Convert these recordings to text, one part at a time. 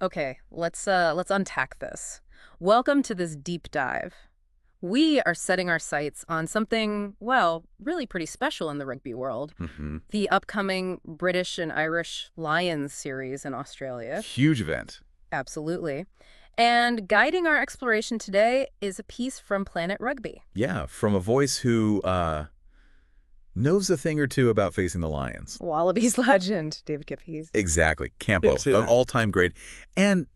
Okay, let's unpack this. Welcome to this deep dive. We are setting our sights on something, well, really pretty special in the rugby world. Hmm. The upcoming British and Irish Lions series in Australia. Huge event. Absolutely. And guiding our exploration today is a piece from Planet Rugby. Yeah, from a voice who knows a thing or two about facing the Lions. Wallabies legend, David Campese. Exactly. Yeah, Campo, see an that. all-time great. And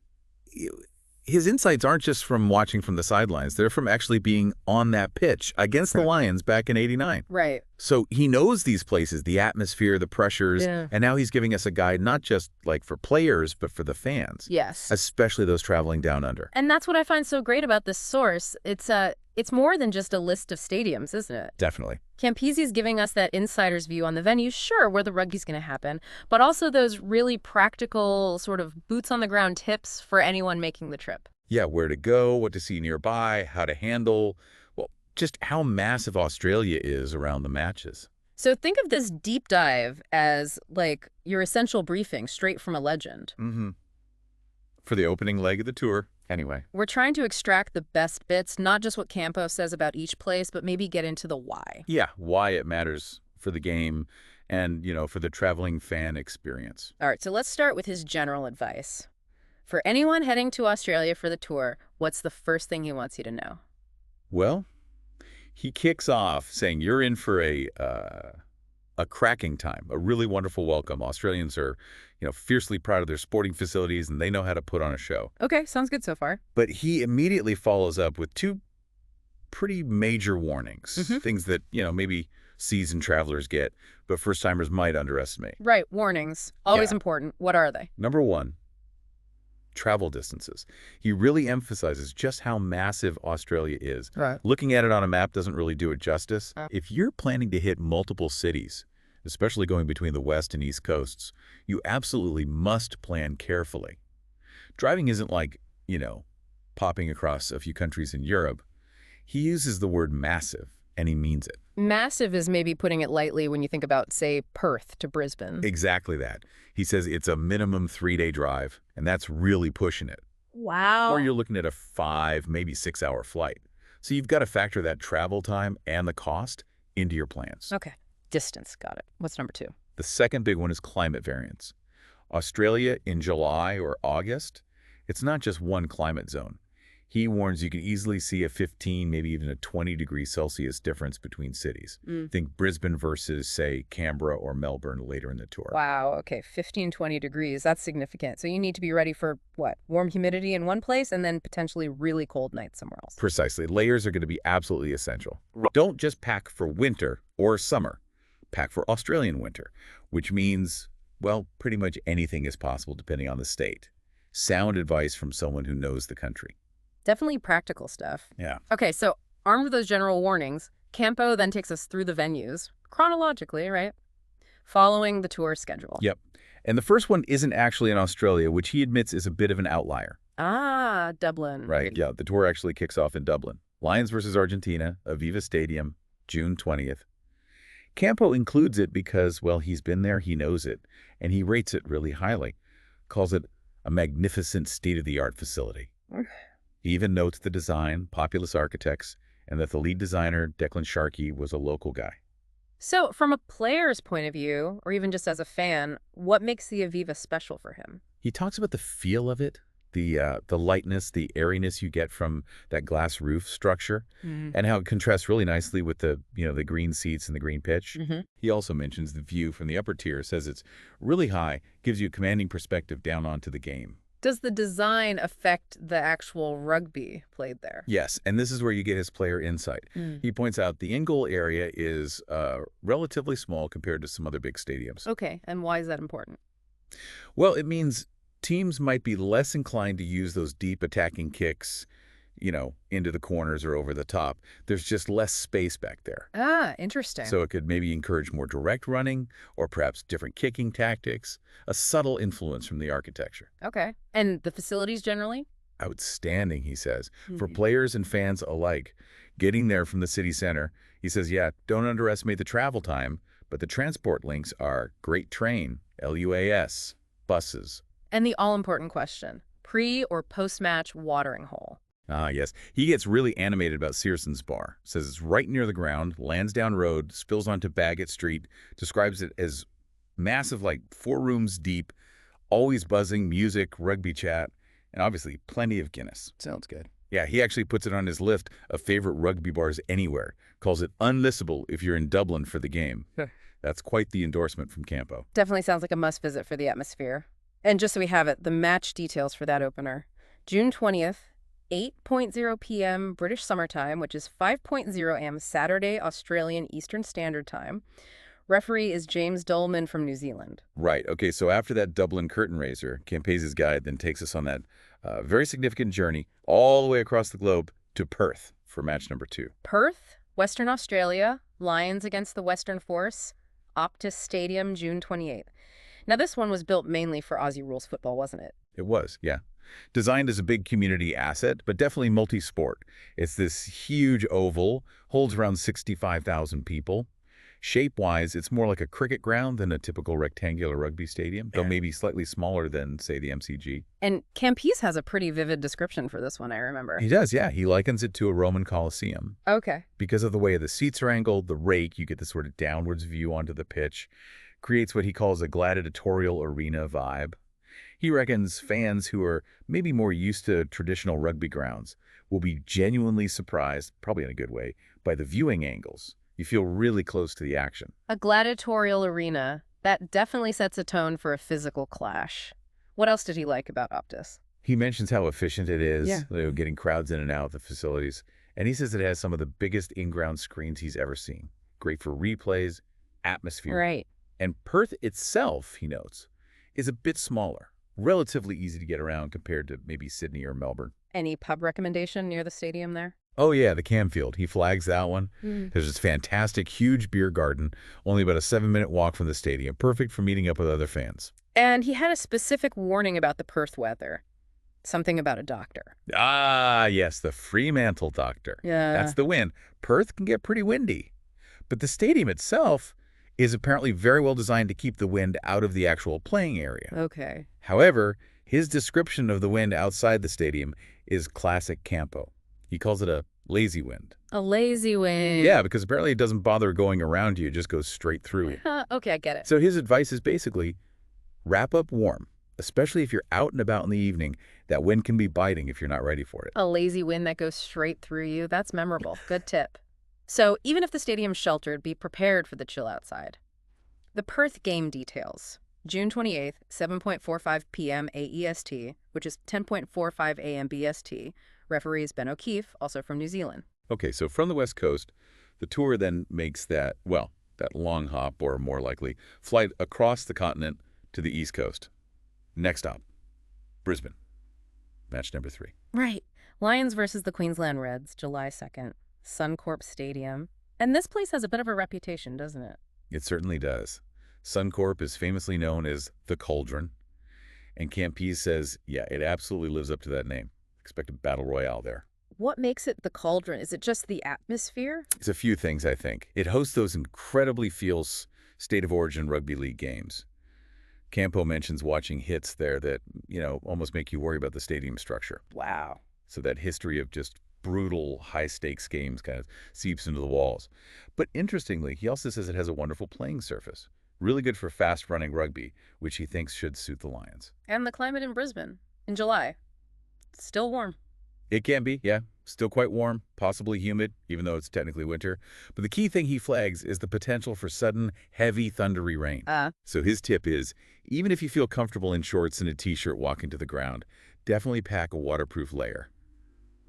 his insights aren't just from watching from the sidelines. They're from actually being on that pitch against the Lions back in '89. Right. So he knows these places, the atmosphere, the pressures, Yeah. and now he's giving us a guide not just like for players, but for the fans, Yes. especially those traveling down under. And that's what I find so great about this source. It's more than just a list of stadiums, isn't it? Definitely. Campese's giving us that insider's view on the venue, sure, where the rugby's going to happen, but also those really practical sort of boots-on-the-ground tips for anyone making the trip. Yeah, where to go, what to see nearby, how to handle, well, just how massive Australia is around the matches. So think of this deep dive as, like, your essential briefing straight from a legend. Mm-hmm. For the opening leg of the tour, anyway. We're trying to extract the best bits, not just what Campo says about each place, but maybe get into the why. Yeah, why it matters for the game and, for the traveling fan experience. All right, so let's start with his general advice. For anyone heading to Australia for the tour, what's the first thing he wants you to know? Well, he kicks off saying you're in for a cracking time, a really wonderful welcome. Australians are, fiercely proud of their sporting facilities, and they know how to put on a show. Okay, sounds good so far. But he immediately follows up with two pretty major warnings, Mhm. things that, maybe seasoned travelers get, but first-timers might underestimate. Right, warnings. Always Yeah. important. What are they? Number one, travel distances. He really emphasizes just how massive Australia is. Right. Looking at it on a map doesn't really do it justice. Uh. If you're planning to hit multiple cities, especially going between the west and east coasts, you absolutely must plan carefully. Driving isn't like, popping across a few countries in Europe. He uses the word massive, and he means it. Massive is maybe putting it lightly when you think about, say, Perth to Brisbane. Exactly that. He says it's a minimum 3-day drive, and that's really pushing it. Wow. Or you're looking at a 5, maybe 6-hour flight. So you've got to factor that travel time and the cost into your plans. Okay, distance. Got it. What's number two? The second big one is climate variance. Australia in July or August, it's not just one climate zone. He warns you can easily see a 15, maybe even a 20 degrees Celsius difference between cities. Think Brisbane versus, say, Canberra or Melbourne later in the tour. Wow, okay, 15, 20 degrees. That's significant. So you need to be ready for, what, warm humidity in one place and then potentially really cold nights somewhere else. Precisely. Layers are going to be absolutely essential. Don't just pack for winter or summer. Pack for Australian winter, which means, well, pretty much anything is possible depending on the state. Sound advice from someone who knows the country. Definitely practical stuff. Yeah. Okay, so armed with those general warnings, Campo then takes us through the venues, chronologically, right? Following the tour schedule. Yep. And the first one isn't actually in Australia, which he admits is a bit of an outlier. Ah, Dublin. Right. Yeah, the tour actually kicks off in Dublin. Lions versus Argentina, Aviva Stadium, June 20th. Campo includes it because, well, he's been there, he knows it, and he rates it really highly. Calls it a magnificent state-of-the-art facility. He even notes the design, populous architects, and that the lead designer, Declan Sharkey, was a local guy. So from a player's point of view, or even just as a fan, what makes the Aviva special for him? He talks about the feel of it, the lightness, the airiness you get from that glass roof structure, and how it contrasts really nicely with the green seats and the green pitch. He also mentions the view from the upper tier, says it's really high, gives you a commanding perspective down onto the game. Does the design affect the actual rugby played there? Yes, and this is where you get his player insight. He points out the in-goal area is relatively small compared to some other big stadiums. Okay, and why is that important? Well, it means teams might be less inclined to use those deep attacking kicks, into the corners or over the top. There's just less space back there. Ah, interesting. So it could maybe encourage more direct running or perhaps different kicking tactics, a subtle influence from the architecture. Okay. And the facilities generally? Outstanding, he says, for players and fans alike. Getting there from the city center, he says, yeah, don't underestimate the travel time, but the transport links are great train, LUAS, buses. And the all-important question, pre- or post-match watering hole. Ah, yes. He gets really animated about Searson's bar. Says it's right near the ground, Lansdowne Road, spills onto Bagot Street, describes it as massive, like 4 rooms deep, always buzzing, music, rugby chat, and obviously plenty of Guinness. Sounds good. Yeah, he actually puts it on his list of favorite rugby bars anywhere, calls it unmissable if you're in Dublin for the game. That's quite the endorsement from Campo. Definitely sounds like a must-visit for the atmosphere. And just so we have it, the match details for that opener. June 20th, 8:00 p.m. British Summer Time, which is 5:00 a.m. Saturday, Australian Eastern Standard Time. Referee is James Dolman from New Zealand. Right. Okay, so after that Dublin curtain raiser, Campese's guide then takes us on that very significant journey all the way across the globe to Perth for match number 2. Perth, Western Australia, Lions against the Western Force, Optus Stadium, June 28th. Now, this one was built mainly for Aussie rules football, wasn't it? It was, yeah. Designed as a big community asset, but definitely multi-sport. It's this huge oval, holds around 65,000 people. Shape-wise, it's more like a cricket ground than a typical rectangular rugby stadium, though maybe slightly smaller than, say, the MCG. And Campese has a pretty vivid description for this one, I remember. He does, yeah. He likens it to a Roman Colosseum. Okay. Because of the way the seats are angled, the rake, you get this sort of downwards view onto the pitch, creates what he calls a gladiatorial arena vibe. He reckons fans who are maybe more used to traditional rugby grounds will be genuinely surprised, probably in a good way, by the viewing angles. You feel really close to the action. A gladiatorial arena. That definitely sets a tone for a physical clash. What else did he like about Optus? He mentions how efficient it is, Yeah. getting crowds in and out of the facilities. And he says it has some of the biggest in-ground screens he's ever seen. Great for replays, atmosphere. Right. And Perth itself, he notes, is a bit smaller, relatively easy to get around compared to maybe Sydney or Melbourne. Any pub recommendation near the stadium there? Oh, yeah, the Camfield. He flags that one. There's this fantastic, huge beer garden, only about a 7-minute walk from the stadium, perfect for meeting up with other fans. And he had a specific warning about the Perth weather. Something about a doctor. Ah, yes, the Fremantle doctor. Yeah. That's the win. Perth can get pretty windy. But the stadium itself is apparently very well designed to keep the wind out of the actual playing area. Okay. However, his description of the wind outside the stadium is classic Campo. He calls it a lazy wind. A lazy wind. Yeah, because apparently it doesn't bother going around you. It just goes straight through you. Okay, I get it. So his advice is basically wrap up warm, especially if you're out and about in the evening. That wind can be biting if you're not ready for it. A lazy wind that goes straight through you. That's memorable. Good tip. So even if the stadium's sheltered, be prepared for the chill outside. The Perth game details. June 28th, 7:45 p.m. AEST, which is 10:45 a.m. BST. Referee is Ben O'Keefe, also from New Zealand. Okay, so from the West Coast, the tour then makes that long hop, or more likely, flight across the continent to the East Coast. Next stop, Brisbane. Match number 3. Right. Lions versus the Queensland Reds, July 2nd. Suncorp Stadium. And this place has a bit of a reputation, doesn't it? It certainly does. Suncorp is famously known as the Cauldron, and Campese says, yeah, it absolutely lives up to that name. Expect a battle royale there. What makes it the Cauldron? Is it just the atmosphere? It's a few things, I think. It hosts those incredibly fierce state-of-origin rugby league games. Campo mentions watching hits there that, almost make you worry about the stadium structure. Wow. So that history of just brutal, high-stakes games kind of seeps into the walls. But interestingly, he also says it has a wonderful playing surface. Really good for fast-running rugby, which he thinks should suit the Lions. And the climate in Brisbane in July. It's still warm. It can be, yeah. Still quite warm, possibly humid, even though it's technically winter. But the key thing he flags is the potential for sudden, heavy, thundery rain. So his tip is, even if you feel comfortable in shorts and a t-shirt walking to the ground, definitely pack a waterproof layer,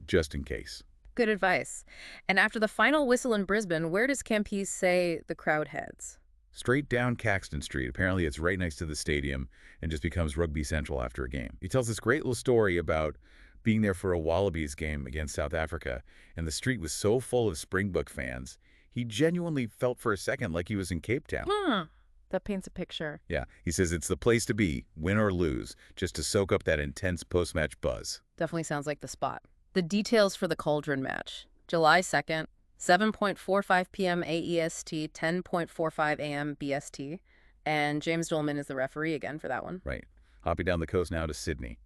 just in case. Good advice. And after the final whistle in Brisbane, where does Campese say the crowd heads? Straight down Caxton Street. Apparently it's right next to the stadium and just becomes Rugby Central after a game. He tells this great little story about being there for a Wallabies game against South Africa, and the street was so full of Springbok fans, he genuinely felt for a second like he was in Cape Town. That paints a picture. Yeah, he says it's the place to be, win or lose, just to soak up that intense post-match buzz. Definitely sounds like the spot. The details for the Cauldron match. July 2nd, 7:45 p.m. AEST, 10:45 a.m. BST. And James Dolman is the referee again for that one. Right. Hopping down the coast now to Sydney.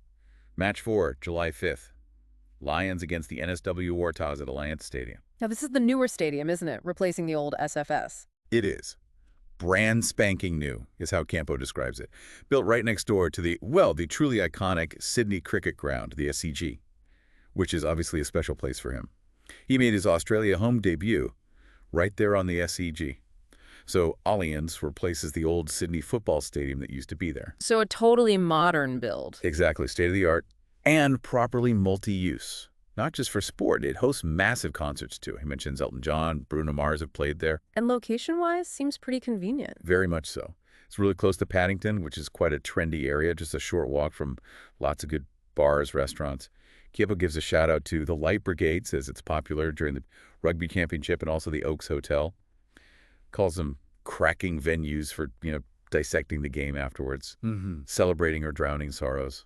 Match 4, July 5th. Lions against the NSW Warthogs at Alliance Stadium. Now, this is the newer stadium, isn't it? Replacing the old SFS. It is. Brand spanking new is how Campo describes it. Built right next door to the truly iconic Sydney Cricket Ground, the SCG, which is obviously a special place for him. He made his Australia home debut right there on the SCG. So Allianz replaces the old Sydney football stadium that used to be there. So a totally modern build. Exactly, state-of-the-art and properly multi-use. Not just for sport, it hosts massive concerts too. He mentions Elton John, Bruno Mars have played there. And location-wise, seems pretty convenient. Very much so. It's really close to Paddington, which is quite a trendy area, just a short walk from lots of good bars, restaurants. Campo gives a shout out to the Light Brigade, says it's popular during the Rugby Championship and also the Oaks Hotel. Calls them cracking venues for, dissecting the game afterwards, celebrating or drowning sorrows.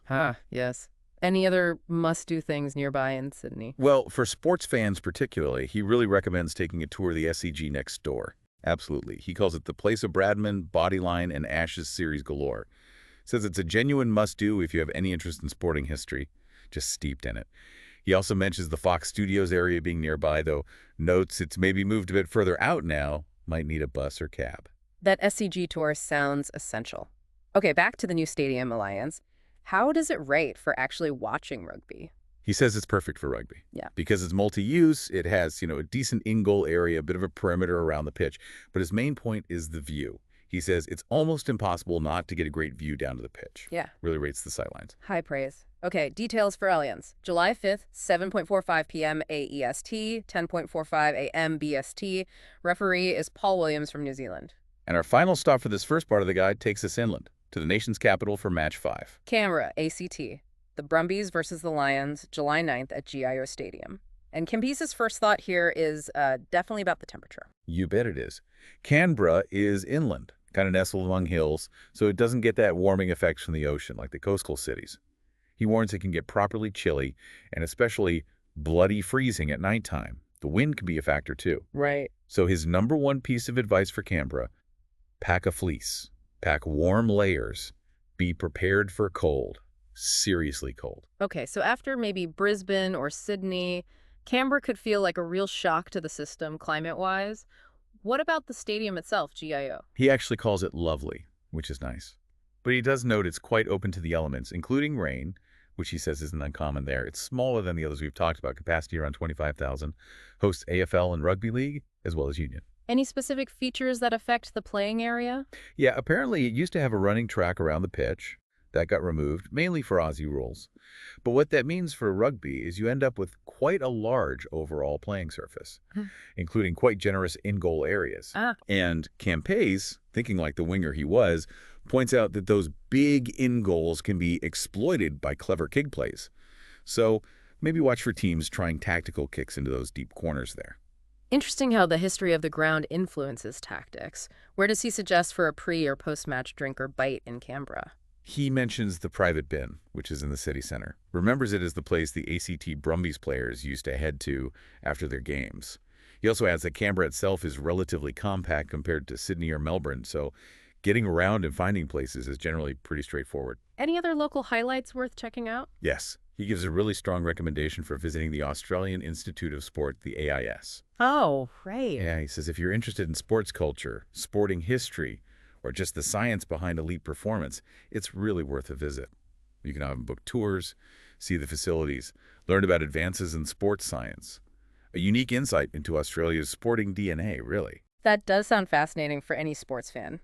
Yes. Any other must-do things nearby in Sydney? Well, for sports fans particularly, he really recommends taking a tour of the SCG next door. Absolutely. He calls it the place of Bradman, Bodyline, and Ashes series galore. Says it's a genuine must-do if you have any interest in sporting history, just steeped in it. He also mentions the Fox Studios area being nearby, though notes it's maybe moved a bit further out now, might need a bus or cab. That SCG tour sounds essential. Okay, back to the new stadium, Alliance. How does it rate for actually watching rugby? He says it's perfect for rugby. Yeah. Because it's multi-use, it has, a decent in-goal area, a bit of a perimeter around the pitch. But his main point is the view. He says it's almost impossible not to get a great view down to the pitch. Yeah. Really rates the sidelines. High praise. Okay, details for Allianz. July 5th, 7:45 p.m. AEST, 10:45 a.m. BST. Referee is Paul Williams from New Zealand. And our final stop for this first part of the guide takes us inland, to the nation's capital for Match 5. Canberra, ACT. The Brumbies versus the Lions, July 9th at GIO Stadium. And Campese's first thought here is definitely about the temperature. You bet it is. Canberra is inland, kind of nestled among hills, so it doesn't get that warming effect from the ocean like the coastal cities. He warns it can get properly chilly and especially bloody freezing at nighttime. The wind can be a factor too. Right. So his number one piece of advice for Canberra, pack a fleece, pack warm layers, be prepared for cold, seriously cold. Okay, so after maybe Brisbane or Sydney, Canberra could feel like a real shock to the system climate-wise. What about the stadium itself, GIO? He actually calls it lovely, which is nice. But he does note it's quite open to the elements, including rain, which he says isn't uncommon there. It's smaller than the others we've talked about, capacity around 25,000, hosts AFL and Rugby League, as well as Union. Any specific features that affect the playing area? Yeah, apparently it used to have a running track around the pitch. That got removed, mainly for Aussie rules. But what that means for rugby is you end up with quite a large overall playing surface, including quite generous in-goal areas. And Campese, thinking like the winger he was, points out that those big in-goals can be exploited by clever kick plays. So maybe watch for teams trying tactical kicks into those deep corners there. Interesting how the history of the ground influences tactics. Where does he suggest for a pre- or post-match drink or bite in Canberra? He mentions the private bin, which is in the city center. Remembers it as the place the ACT Brumbies players used to head to after their games. He also adds that Canberra itself is relatively compact compared to Sydney or Melbourne, so getting around and finding places is generally pretty straightforward. Any other local highlights worth checking out? Yes. He gives a really strong recommendation for visiting the Australian Institute of Sport, the AIS. Oh, right. Yeah, he says if you're interested in sports culture, sporting history, or just the science behind elite performance, it's really worth a visit. You can have them book tours, see the facilities, learn about advances in sports science. A unique insight into Australia's sporting DNA, really. That does sound fascinating for any sports fan.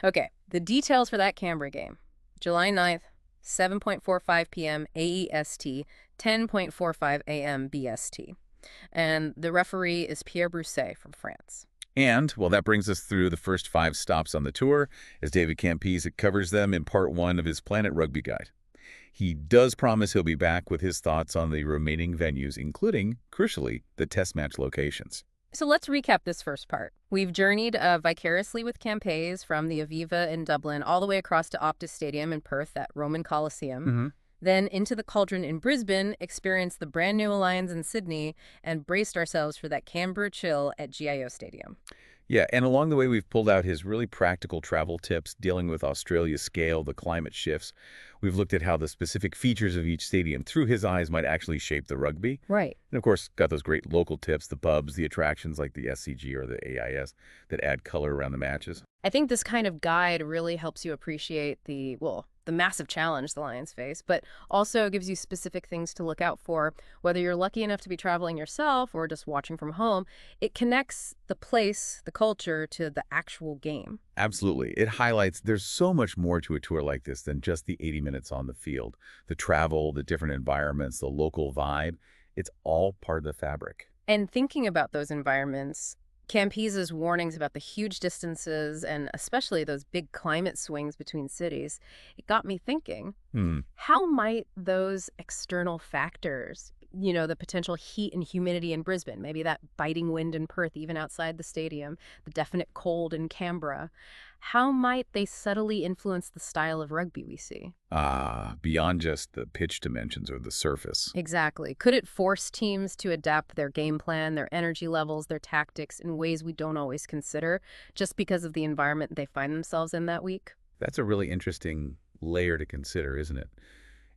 Okay, the details for that Canberra game. July 9th, 7:45 p.m. AEST, 10:45 a.m. BST. And the referee is Pierre Brousset from France. And, well, that brings us through the first 5 stops on the tour, as David Campese covers them in part 1 of his Planet Rugby guide. He does promise he'll be back with his thoughts on the remaining venues, including, crucially, the test match locations. So let's recap this first part. We've journeyed vicariously with Campese from the Aviva in Dublin all the way across to Optus Stadium in Perth at Roman Coliseum. Then into the Cauldron in Brisbane, experienced the brand new Lions in Sydney, and braced ourselves for that Canberra chill at GIO Stadium. Yeah, and along the way, we've pulled out his really practical travel tips dealing with Australia's scale, the climate shifts, We've looked at how the specific features of each stadium through his eyes might actually shape the rugby. Right. And of course, got those great local tips, the pubs, the attractions like the SCG or the AIS that add color around the matches. I think this kind of guide really helps you appreciate the massive challenge the Lions face, but also gives you specific things to look out for. Whether you're lucky enough to be traveling yourself or just watching from home, it connects the place, the culture, to the actual game. Absolutely. It highlights there's so much more to a tour like this than just the 80 minutes on the field. The travel, the different environments, the local vibe, it's all part of the fabric. And thinking about those environments, Campese's warnings about the huge distances and especially those big climate swings between cities, it got me thinking, Hmm. how might those external factors, the potential heat and humidity in Brisbane, maybe that biting wind in Perth, even outside the stadium, the definite cold in Canberra, how might they subtly influence the style of rugby we see? Beyond just the pitch dimensions or the surface. Exactly. Could it force teams to adapt their game plan, their energy levels, their tactics in ways we don't always consider just because of the environment they find themselves in that week? That's a really interesting layer to consider, isn't it?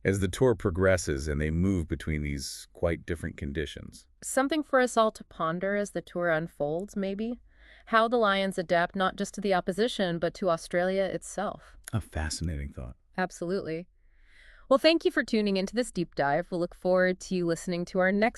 As the tour progresses and they move between these quite different conditions. Something for us all to ponder as the tour unfolds, maybe? How the Lions adapt not just to the opposition, but to Australia itself. A fascinating thought. Absolutely. Well, thank you for tuning into this deep dive. We'll look forward to you listening to our next